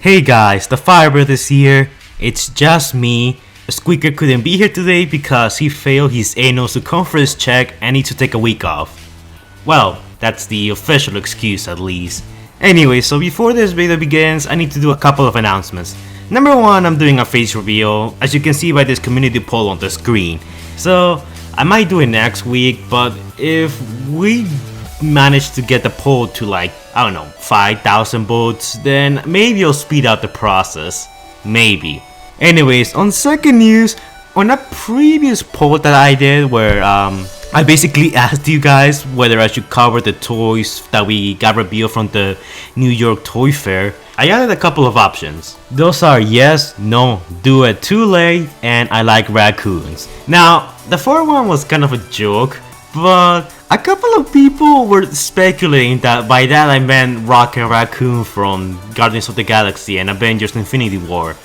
Hey guys, the Firebird is here. It's just me. Squeaker couldn't be here today because he failed his anal circumference check and needs to take a week off. Well, that's the official excuse at least. Anyway, so before this video begins, I need to do a couple of announcements. Number one, I'm doing a face reveal, as you can see by this community poll on the screen. So, I might do it next week, but if we manage to get the poll to like, I don't know, 5,000 votes, then maybe I'll speed up the process. Maybe. Anyways, on second news, on a previous poll that I did where I basically asked you guys whether I should cover the toys that we got revealed from the New York Toy Fair, I added a couple of options. Those are yes, no, do it too late, and I like raccoons. Now, the fourth one was kind of a joke, but a couple of people were speculating that by that I meant Rocket Raccoon from Guardians of the Galaxy and Avengers Infinity War.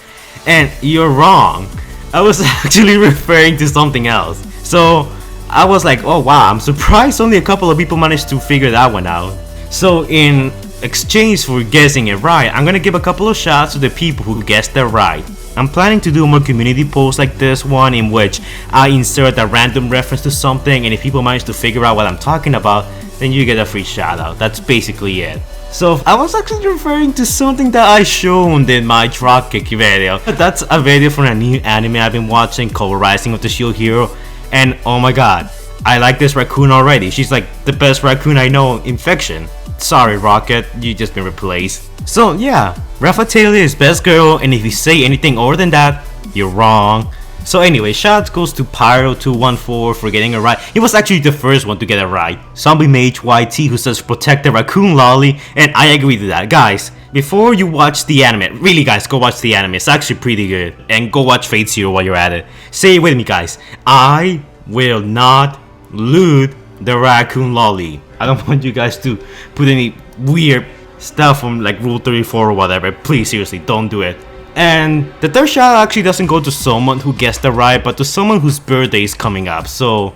And you're wrong. I was actually referring to something else. So I was like, oh wow, I'm surprised only a couple of people managed to figure that one out. So in exchange for guessing it right, I'm gonna give a couple of shots to the people who guessed it right. I'm planning to do more community polls like this one in which I insert a random reference to something, and if people manage to figure out what I'm talking about, then you get a free shout out. That's basically it. So I was actually referring to something that I showed in my Dropkick video. That's a video from a new anime I've been watching called Rising of the Shield Hero, and oh my god, I like this raccoon already. She's like the best raccoon I know in fiction. Sorry Rocket, you just been replaced. So yeah, Rafa Taylor is best girl, and if you say anything other than that, you're wrong. So anyway, shout goes to Pyro214 for getting it right. He was actually the first one to get it right. Zombie Mage YT who says protect the raccoon lolly, and I agree to that. Guys, before you watch the anime, really guys, go watch the anime. It's actually pretty good. And go watch Fate Zero while you're at it. Say it with me guys. I will not loot the raccoon lolly. I don't want you guys to put any weird stuff from like Rule 34 or whatever. Please, seriously, don't do it. And the third shout actually doesn't go to someone who guessed it right, but to someone whose birthday is coming up. So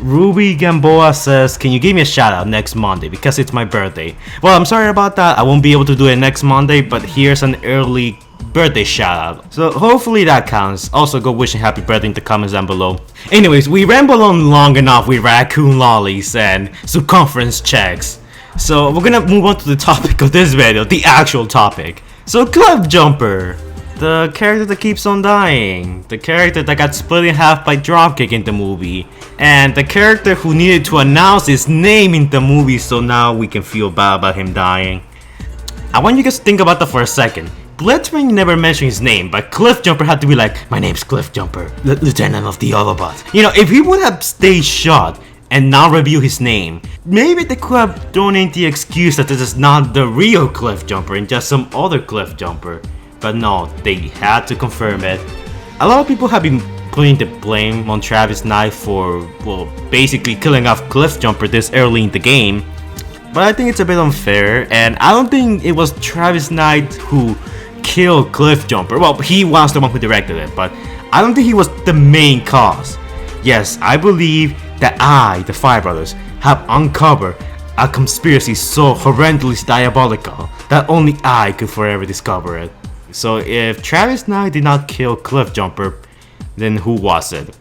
Ruby Gamboa says, can you give me a shout out next Monday because it's my birthday? Well, I'm sorry about that. I won't be able to do it next Monday, but here's an early birthday shout out. So hopefully that counts. Also go wishing happy birthday in the comments down below. Anyways, we rambled on long enough with raccoon lollies and circumference checks. So we're gonna move on to the topic of this video, the actual topic. So Cliffjumper, the character that keeps on dying, the character that got split in half by Dropkick in the movie, and the character who needed to announce his name in the movie so now we can feel bad about him dying. I want you guys to think about that for a second. Blitzwing never mentioned his name, but Cliffjumper had to be like, my name's Cliffjumper, Lieutenant of the Autobot. You know, if he would have stayed shut and not reveal his name, maybe they could have thrown in the excuse that this is not the real Cliffjumper and just some other Cliffjumper. But no, they had to confirm it. A lot of people have been putting the blame on Travis Knight for, well, basically killing off Cliffjumper this early in the game. But I think it's a bit unfair, and I don't think it was Travis Knight who killed Cliffjumper. Well, he was the one who directed it, but I don't think he was the main cause. Yes, I believe that I, the Fire Brothers, have uncovered a conspiracy so horrendously diabolical that only I could forever discover it. So if Travis Knight did not kill Cliffjumper, then who was it?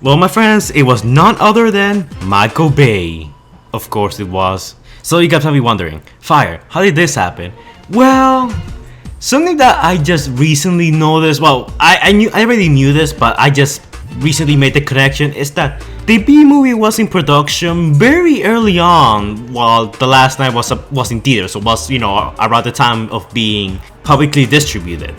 Well, my friends, it was none other than Michael Bay. Of course it was. So you guys might be wondering, Fire, how did this happen? Well, something that I just recently noticed, well, I already knew this, but I just recently made the connection, is that the B movie was in production very early on while The Last Night was in theaters, so was, you know, around the time of being publicly distributed.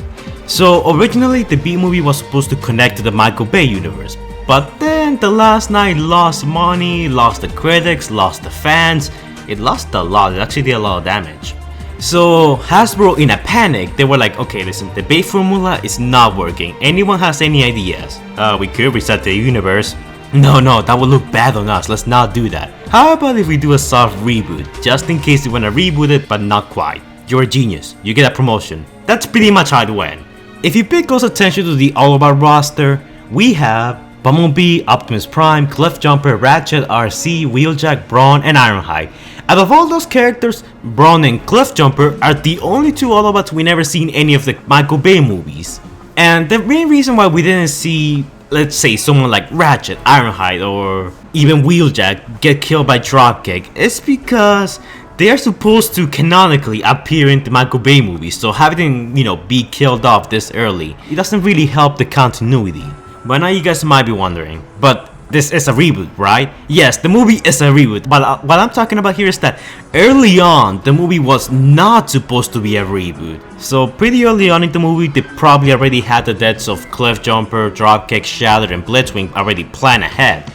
So originally the B movie was supposed to connect to the Michael Bay universe, but then The Last Night lost money, lost the critics, lost the fans. It lost a lot, it actually did a lot of damage. So Hasbro, in a panic, they were like, okay, listen, the Bay formula is not working. Anyone has any ideas? We could reset the universe. No, that would look bad on us. Let's not do that. How about if we do a soft reboot, just in case you want to reboot it, but not quite. You're a genius. You get a promotion. That's pretty much how it went. If you pay close attention to the Autobot roster, we have Bumblebee, Optimus Prime, Cliffjumper, Ratchet, Arcee, Wheeljack, Brawn, and Ironhide. Out of all those characters, Brawn and Cliffjumper are the only two Autobots we never see in any of the Michael Bay movies. And the main reason why we didn't see, let's say, someone like Ratchet, Ironhide, or even Wheeljack get killed by Dropkick is because they are supposed to canonically appear in the Michael Bay movies, so having them, be killed off this early, it doesn't really help the continuity. But now you guys might be wondering, but this is a reboot, right? Yes, the movie is a reboot, but what I'm talking about here is that early on, the movie was not supposed to be a reboot. So pretty early on in the movie, they probably already had the deaths of Cliffjumper, Dropkick, Shatter, and Blitzwing already planned ahead.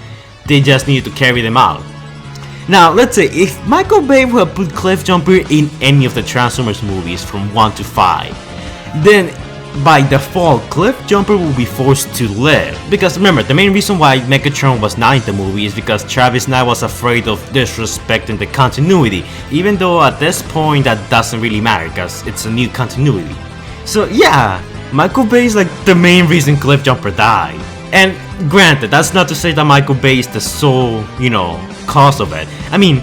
They just needed to carry them out. Now, let's say if Michael Bay would have put Cliffjumper in any of the Transformers movies from 1 to 5, then by default, Cliffjumper will be forced to live. Because remember, the main reason why Megatron was not in the movie is because Travis Knight was afraid of disrespecting the continuity. Even though at this point that doesn't really matter because it's a new continuity. So yeah, Michael Bay is like the main reason Cliffjumper died. And granted, that's not to say that Michael Bay is the sole, cause of it. I mean,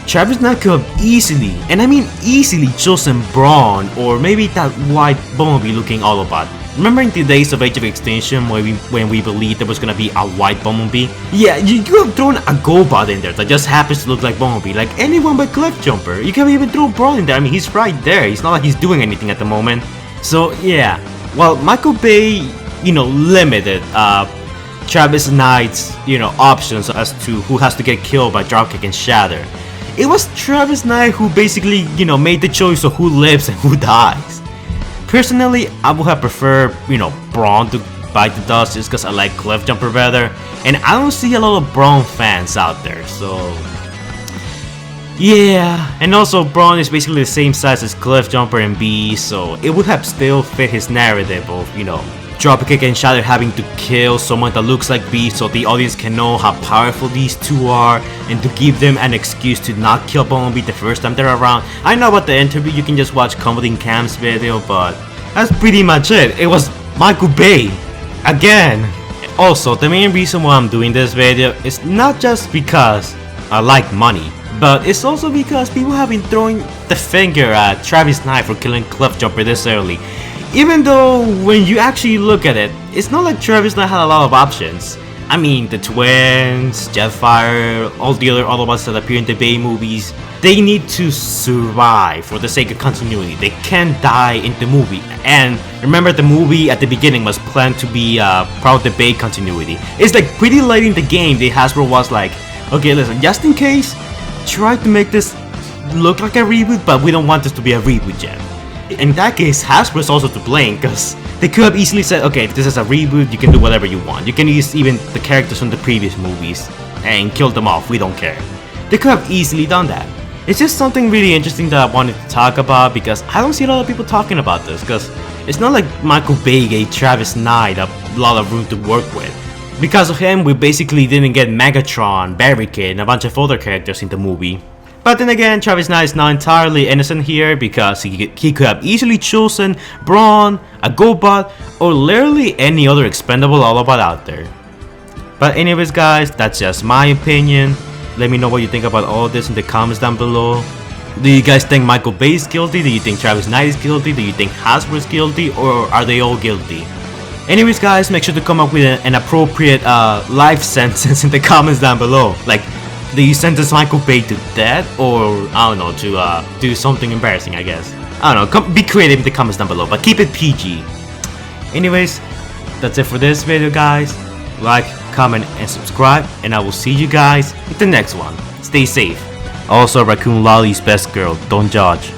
Travis Knight could have easily, and I mean easily, chosen Brawn or maybe that white Bumblebee looking Autobot. Remember in the days of Age of Extinction when we believed there was gonna be a white Bumblebee? Yeah, you could have thrown a GoBot in there that just happens to look like Bumblebee, like anyone but Cliffjumper. You can even throw Brawn in there. I mean, he's right there. It's not like he's doing anything at the moment. So yeah, well, Michael Bay, limited Travis Knight's, options as to who has to get killed by Dropkick and Shatter. It was Travis Knight who basically, made the choice of who lives and who dies. Personally, I would have preferred, Brawn to bite the dust just because I like Cliffjumper better. And I don't see a lot of Brawn fans out there, so yeah. And also, Brawn is basically the same size as Cliffjumper and Bee, so it would have still fit his narrative of, Dropkick and Shatter having to kill someone that looks like Bee so the audience can know how powerful these two are and to give them an excuse to not kill Bumblebee the first time they're around. I know about the interview, you can just watch Comodin Cam's video, but that's pretty much it. It was Michael Bay again. Also, the main reason why I'm doing this video is not just because I like money, but it's also because people have been throwing the finger at Travis Knight for killing Cliffjumper this early. Even though, when you actually look at it, it's not like Travis Knight had a lot of options. I mean, the twins, Jetfire, all the other Autobots that appear in the Bay movies, they need to survive for the sake of continuity. They can't die in the movie. And remember, the movie at the beginning was planned to be part of the Bay continuity. It's like pretty late in the game, the Hasbro was like, okay, listen, just in case, try to make this look like a reboot, but we don't want this to be a reboot yet. In that case, Hasbro is also to blame because they could have easily said, okay, if this is a reboot, you can do whatever you want. You can use even the characters from the previous movies and kill them off, we don't care. They could have easily done that. It's just something really interesting that I wanted to talk about because I don't see a lot of people talking about this because it's not like Michael Bay gave Travis Knight a lot of room to work with. Because of him, we basically didn't get Megatron, Barricade, and a bunch of other characters in the movie. But then again, Travis Knight is not entirely innocent here because he could have easily chosen Brawn, a GoBot, or literally any other expendable Autobot out there. But anyways guys, that's just my opinion. Let me know what you think about all this in the comments down below. Do you guys think Michael Bay is guilty? Do you think Travis Knight is guilty? Do you think Hasbro is guilty? Or are they all guilty? Anyways guys, make sure to come up with an appropriate life sentence in the comments down below. Like, do you sentence Michael Bay to death, or I don't know, to do something embarrassing, I guess. I don't know, be creative in the comments down below, but keep it PG. Anyways, that's it for this video guys. Like, comment, and subscribe, and I will see you guys in the next one. Stay safe. Also, Raccoon Lolly's best girl, don't judge.